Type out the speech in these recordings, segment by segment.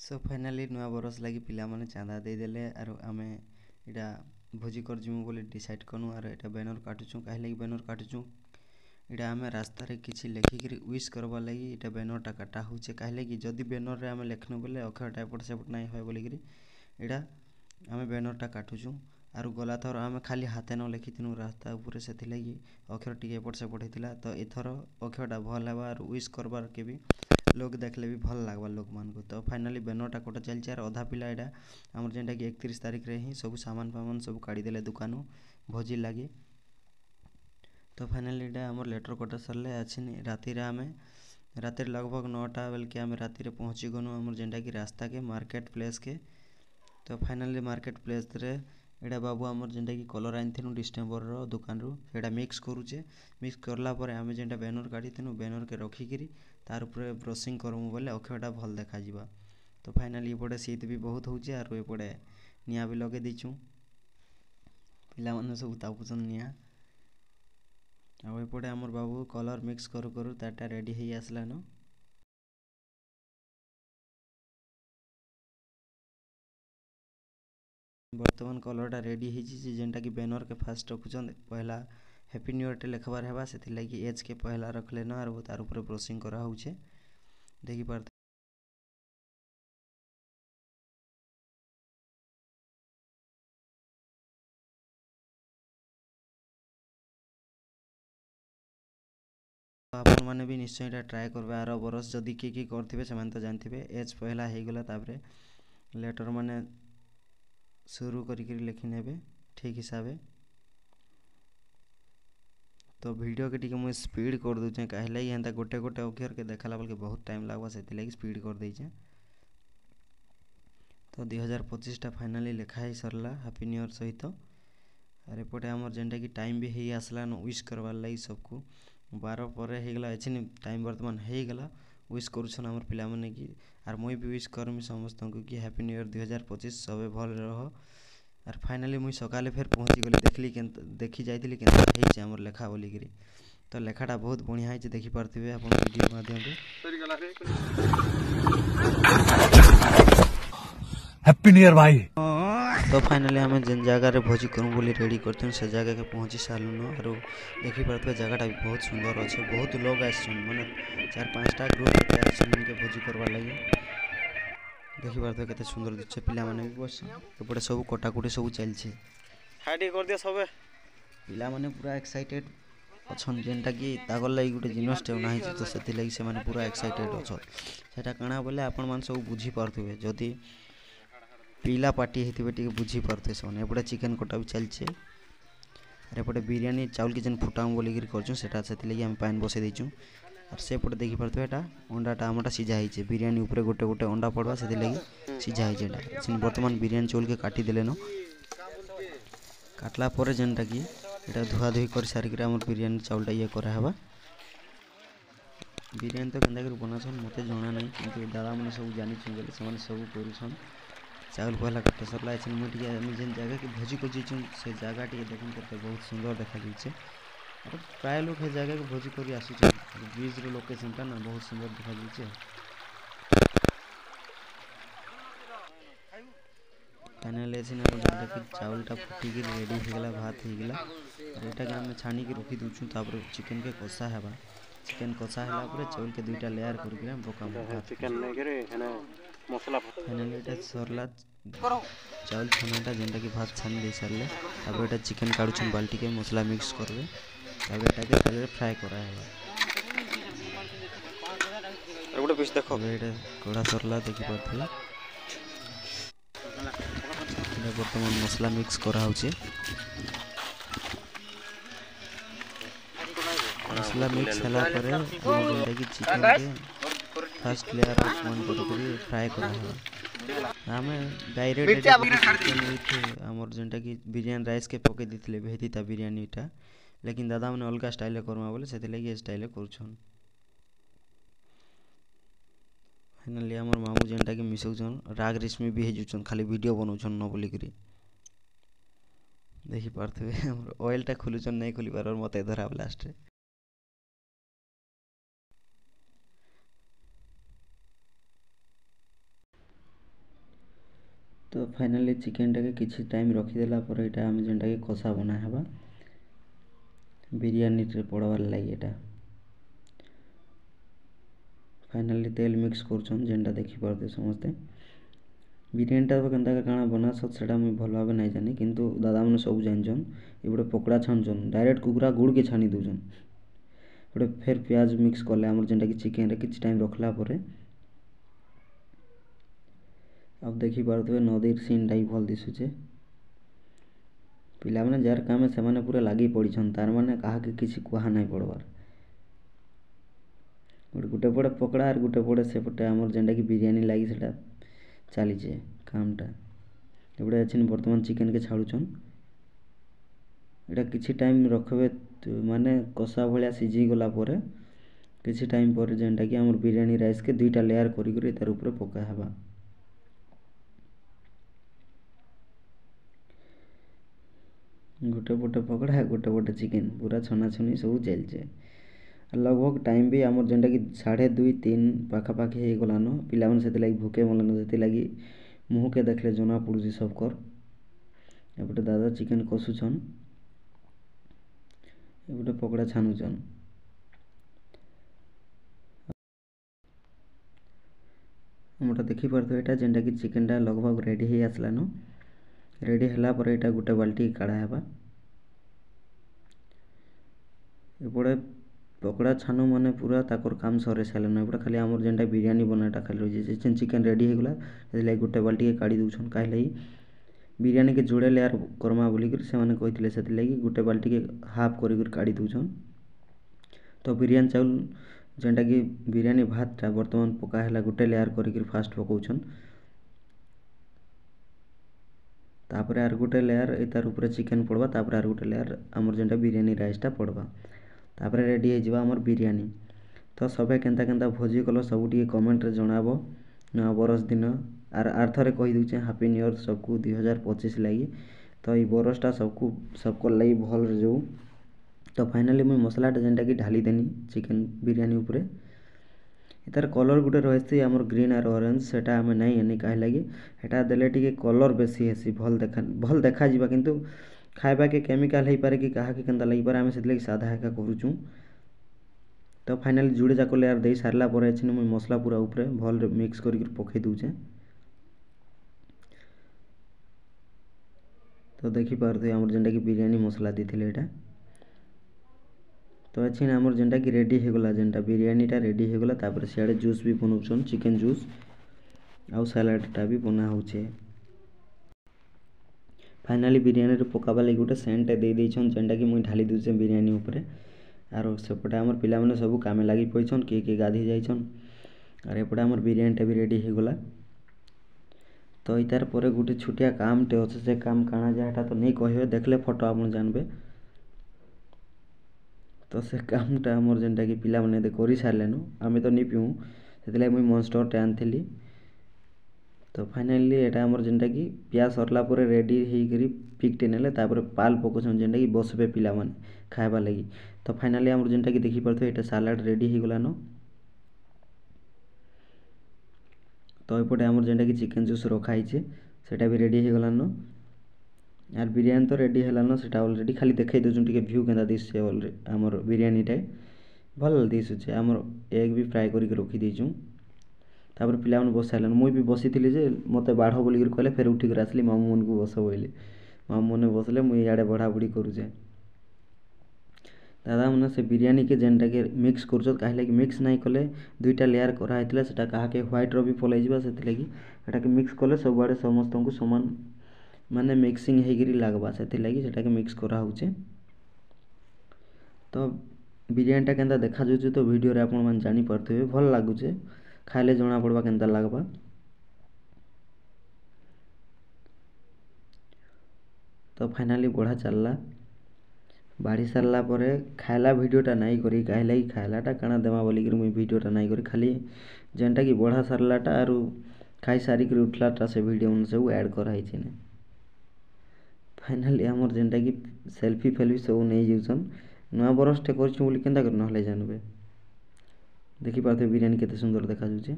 सो finally नुआ बरस लगी पिला माने चांदा देदेले आरो आमे इटा भोजी कर जिमु बोले डिसाइड कनु आरो इटा बैनर काटुछु काहे लगी बैनर काटुछु इटा आमे रास्ता रे किछि लेखिकरी विश करबा लगी इटा बैनर टा काटा होचे काहे लगी जदी बैनर रे आमे लेखनु बोले अक्षर एपट सेपट नाही होय बोलिकरी इटा आमे बैनर टा काटुछु आरो गला थर आमे खाली हाथे न लेखिथिनु रास्ता ऊपर सेथि लगी अक्षर टिके एपट सेपट हेतिला तो एथर अक्षरटा भल हेबा आरो विश करबार के भी लोग देखले भी भल लागबा लोक मान को तो फाइनली बैनरटा कोटा चलছে আর অধা পিলা এটা আমার যেটা কি 31 তারিখ রে হি सब सामान फामान सब काढी देले दुकानु भोजी लागी तो फाइनली এটা हमर लेटर कोटा सरले आछिन राती रे आमे राती लगभग 9टा बेल के आमे राती रे पहुंची गनु हमर जेंटा की रास्ता के मार्केट प्लेस के तो फाइनली मार्केट प्लेस रे एडा बाबू हमर जेंटा की कलर आनथिनु डिस्टेंबर रो दुकान रो एडा मिक्स करूचे मिक्स करला परे आमे जेंटा बैनर काढिथिनु बैनर के रखी करी तार ऊपर ब्रशिंग करमु बोले अक्षरटा भल देखा जिबा तो फाइनली एपटे शीत भी बहुत होचे आरो एपटे निया भी लगे दिछु पिला माने सब तापुचन निया आ एपटे हमर बाबू कलर मिक्स करू करू ताटा रेडी हेई आसला न वर्तमान कलरटा रेडी हेची जेंटा की बैनर के फास्ट रखुचन पहला हैप्पी न्यू ईयर टे लिखबार हेबा सेति लागि एज के पहला रखले न आरो तार ऊपर ब्रशिंग करा होचे देखि पार आपण माने भी निश्चय एटा ट्राई करबे आरो बरस जदी की करथिबे से माने तो जानथिबे एज पहला हे गेला तापरे लेटर माने शुरू करी करी लिखि नेबे ठीक हिसाबे तो वीडियो के टिके मु स्पीड कर दूचे काहे लागि हेंता गोटे गोटे अक्षर के देखला बल के बहुत टाइम लागबा सेति लागि स्पीड कर देइचे तो 2025 टा फाइनली लिखा ही सरला हैप्पी न्यू ईयर सहित अरे पटे हमर जेंटा की टाइम भी हेई आसला न विश करबा लागि सबको 12 परे हे गेला एछिन टाइम वर्तमान हे गेला विश करूछन हमर पिला माने की आर मोई भी विश करमी समस्त को की हैप्पी न्यू ईयर 2025 सबे भल रह आर फाइनली मुई सकाले फेर पहुंची गेली देखली के देखि जाइतिली के हेई हमर लेखा बोली गिरी तो लेखाटा बहुत बढ़िया है देखि पारथिबे अपन वीडियो माध्यम रे हैप्पी न्यू ईयर भाई तो फाइनली हमें जिन जगह रे भोजी करूँ बोली रेडी करते से जगह के पहुँची सारूँ आरो देखी पारे जगहटा भी बहुत सुंदर अच्छे बहुत लोग आसन माने 4-5टा ग्रुप के भोजी करवा लगे देखी पारे केते सुंदर दिखे पिला माने भी बस एपटे सब कटाकुटी सब चलছে हाडी कर दिया सब पिला माने पूरा एक्साइटेड अछन जेनटा की तागर लागि गुटे जिनस टे नाही तो सेति लागि से माने पूरा एक्साइटेड अछ सेटा काना बोले आपण मान सब बुझी पारथुबे जदी पीला पार्टी हेतिबे टिके बुझी पारथे सोने एपटे चिकन कोटा भी चलছে अरे एपटे बिरयानी चावल के जन फुटाम बोली गिर करछु सेटा सेति लागि हम पानी बसे देछु और से पटे देखि पारथे एटा अंडाटा हमटा सिझा हिचे बिरयानी ऊपर गोटे गोटे अंडा पड़वा सेति लागि सिझा हिचे एटा सिन वर्तमान बिरयानी चावल के काटी देले न काटला परे जनटा की एटा धुआ धुई कर सारी के हमर बिरयानी चावलटा ये करा हबा बिरयानी तो केंदा कर बनाछन मते जणा नै किंतु दादा माने सब जानि छु गेले समान सब करूछन चावल पहला काटे सरला है मुझे जेन जगह की भोजी को जीचुन से जगह टी देखन करते बहुत सुंदर देखा जाइए और प्राय लोग है जगह को भोजी करी आसु ब्रिज रो लोकेशन टा ना बहुत सुंदर देखा जाइए फाइनली एसिन हम कि चावल टा फुटी के रेडी हो गेला भात हो गेला और एटा के हम छानी के रखी दूछु तापर चिकन के कषा हेबा चिकन कषा हला पर चावल के दुईटा लेयर कर के हम पकाम चिकन नै करे हना मसला फाइनली एटा सरला चावल छानाटा जेनटा की भात छानी दे सरले अब एटा चिकन काढुछन बाल्टी के मसला मिक्स करबे तब एटा के तेल फ्राई करा है एगुडा पीस देखो एटा कोड़ा सरला देखि परथले एटा वर्तमान मसला मिक्स करा होचे मसला मिक्स हला परे जेनटा की चिकन के फर्स्ट लेयर ऑन कर फ्राई करा है हमें डायरेक्ट हमर जेनटा की बिरयानी राइस के पके दिथले भेतिता बिरयानीटा लेकिन दादा माने अलगा स्टाइल करमा बोले सेते लागि स्टाइल करूछन फाइनली हमर मामू जेनटा की मिसौछन राग रेशमी भी हेजुछन खाली वीडियो बनौछन न बोली करी देखि पारथबे हमर ऑयल टा खुलुछन नै खुली पार और मते धरा लास्ट रे। तो फाइनाली चिकेन टाके किछि टाइम रखिदेला पर एटा आम जेनटा कि कषा बना हेबा बिरयानी रे पड़वार लगी एटा फाइनाली तेल मिक्स करछन जेनटा देखि पारते समस्ते बिरयानी टा केनता काଣା बना सेटा मुई भल भाबे नहीं जानी किंतु दादा माने सब जानछन एबडे पकोड़ा छानछन डायरेक्ट कुकुरा गुड़ के छानी दोछन एबडे फिर प्याज मिक्स करले हमर जेनटा कि चिकेन रे किछि टाइम रखला परे अब देखि पारते नदीर सीन टाइप भल दिसुचे पिला माने जार कामे से माने पूरा लागी पड़ीछन तार माने काहा के किछि कुहा नहीं पड़वार गोटे पड़े पकड़ा और गोटे पड़े से पटे हमर जेनटा कि बिरयानी लागी सेटा चलीछे कामटा एबडे अछिन वर्तमान चिकेन के छाड़ुछन एटा किछि टाइम रखबे माने कषा भलिया सिझी गला परे किछि टाइम पर जेनटा कि हमर बिरयानी राइस के दुईटा लेयर करी करी तार ऊपर पका हेबा गोटे पटे पकड़ा गोटे पटे चिकेन पूरा छना छुनी सब चलछे लगभग टाइम भी आमर जेनटा कि 2:30-3 पाखापाखि हो गलान पिला माने सेति लगी भूखे मलन सेति लगी मुँह के देखले जना पड़ुची सबकर एपटे दादा चिकेन कषुछन एपटे पकड़ा छानुछन हमटा देखि पारथो एटा जेनटा कि चिकेन टा लगभग रेडी हो आसलान रेडी होला पर एटा गोटे बाल्टी काढ़ा हेबा एपटे पकोड़ा छानु माने पूरा ताकर काम सरे सारलेन एपटे खाली हमर जेनटा बिरयानी बनाटा खाली रही जे चिकेन रेडी हो गला से गोटे बाल्टी के काढ़ी दउछन काहे लगी बिरयानी के जोड़े लेयर करमा बोली कर से माने कहितले सेति लगी गोटे बाल्टी के हाफ करी कर काढ़ी दउछन तो बिरयानी चाउल जेनटा कि बिरयानी भात टा वर्तमान पका हैला गोटे लेयर करी कर फास्ट पकाउछन तापर आर गोटे लेयर एतार ऊपर चिकेन पड़वा तापर आर गोटे लेयर हमर जेनटा बिरयानी राइस टा पड़वा तापर रेडी हो जिवा हमर बिरयानी तो सबे केनता केनता भोजी कलो सब टिके कमेंट रे जणाबो नया बरस दिन आर थरे कहि दउचे हैप्पी न्यू ईयर सबको 2025 लगी तो ई बरसटा सबको लगी भल रे जो तो फाइनाली मुई मसलाटा जेनटा कि ढाली देनी चिकेन बिरयानी ऊपर एतार कलर गुटे रहिसी हमर ग्रीन और ऑरेंज सेटा हमें नहीं आनी काहे लगी हेटा देले टिके कलर बेसी हेसी भल देखा जिबा किंतु खाइबा के केमिकल हो पारे कि कहा के केनता लगी पारे हमें सेतले सादा हेका करूछु तो फाइनाली जुड़े जाको लेयर दे सारला परे छिन मुई मसला पूरा ऊपर भल मिक्स करी कर पकई दउचे तो देखि पारथि हमर जेनटा कि बिरयानी मसला देथिले एटा तो अच्छी हमर जेनटा कि रेडी हो गला जेनटा बिरयानी टा रेडी हो गला तापर सियाड़े जूस भी बनउछन चिकेन जूस आउ सलाड टा भी बना होचे फाइनाली बिरयानी रे पकाबा लगी गोटे सेंट दे देछन जेनटा कि मुई ढाली दउचे बिरयानी ऊपर आरो सेपटे हमर पिला माने सब कामे लागि पइछन के गाधी जाइछन आर एपटे हमर बिरयानी टा भी रेडी हो गला तो इतार परे गोटे छुटिया काम टे अछि से काम काना जाटा तो नहीं कहबे देखले फोटो आपन जानबे तो से कामटा हमर जेनटा कि पिला माने करि सारलेनु आमे तो नहीं पिउ सेतले मुई मॉन्स्टर टे आनथिली तो फाइनाली एटा हमर जेनटा कि पिया सरला परे रेडी हेई करी पिकटे नेले तापर पाल पकोछन जेनटा कि बसबे पिला माने खाइबा लगी तो फाइनाली हमर जेनटा कि देखि परथो एटा सलाड रेडी हो गलानो तो एपटे हमर जेनटा कि चिकेन जूस रखा हिचे सेटा भी रेडी हो गलानो यार बिरयानी तो रेडी हेलानो सेटा ऑलरेडी खाली देखै दउछन टिके व्यू केनता दिसछे ऑलरेडी हमर बिरयानी टा भल दिसुछे हमर एग भी फ्राई करी के रखी देछु तापर पिला मन बस सारलन मुई भी बसिथिली जे मते बाढ़ बोली कर कहले फेर उठी कर आसली मामू मन को बस बोइले मामू मन बसले मुई याडे बढ़ा बुड़ी करूचे दादा मन से बिरयानी के जेनटा के मिक्स करछत काहे लागि मिक्स नहीं कले दुईटा लेयर करा हैतले सेटा काहा के व्हाइट रो भी पलै जिबा सेति लागि एटा के मिक्स कले सब बाडे समस्त को समान माने मिक्सिंग हे गिरी लागबा सेति लागि सेटा के मिक्स करा होचे तो बिरयानी टा केनता देखा जाउचे तो वीडियो रे आपन मान जानि परथबे भल लागुचे खाइले जना पड़बा केनता लागबा तो फाइनाली बढ़ा चलला बाढ़ी सारला परे खाइला वीडियोटा नहीं करी काहे लागि खाइलाटा काना देमा बोली कर मुई वीडियोटा नहीं करी खाली जेनटा कि बढ़ा सारलाटा आरु खाई सारी कर उठलाटा से वीडियो मन सब ऐड करा हिचे ने फाइनाली हमर जेनटा कि सेल्फी फेल्फी सब नहीं जाउछन नया बरस टे करछु बोली केनता कर नहले जानबे देखि पारथे बिरयानी केते सुंदर देखा जाउछे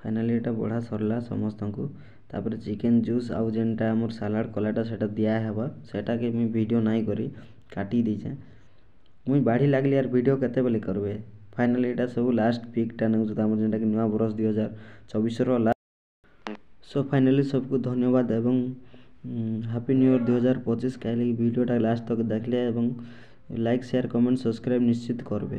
फाइनाली एटा बढ़ा सरला समस्त को तापर चिकेन जूस आउ जेनटा हमर सलाड कलाटा सेटा दिया हेबा सेटा के मुई वीडियो नाई करी काटी दीचे मुई बाढ़ी लागली यार वीडियो केते बेले करबे फाइनाली एटा सब लास्ट पिकटा नउछ हमर जेनटा कि नया बरस 2024 रो लास्ट सो फाइनाली सबको धन्यवाद एवं हैप्पी न्यू ईयर 2025 काहे वीडियोटा लास्ट तक देखले एवं लाइक शेयर कमेंट सब्सक्राइब निश्चित करबे।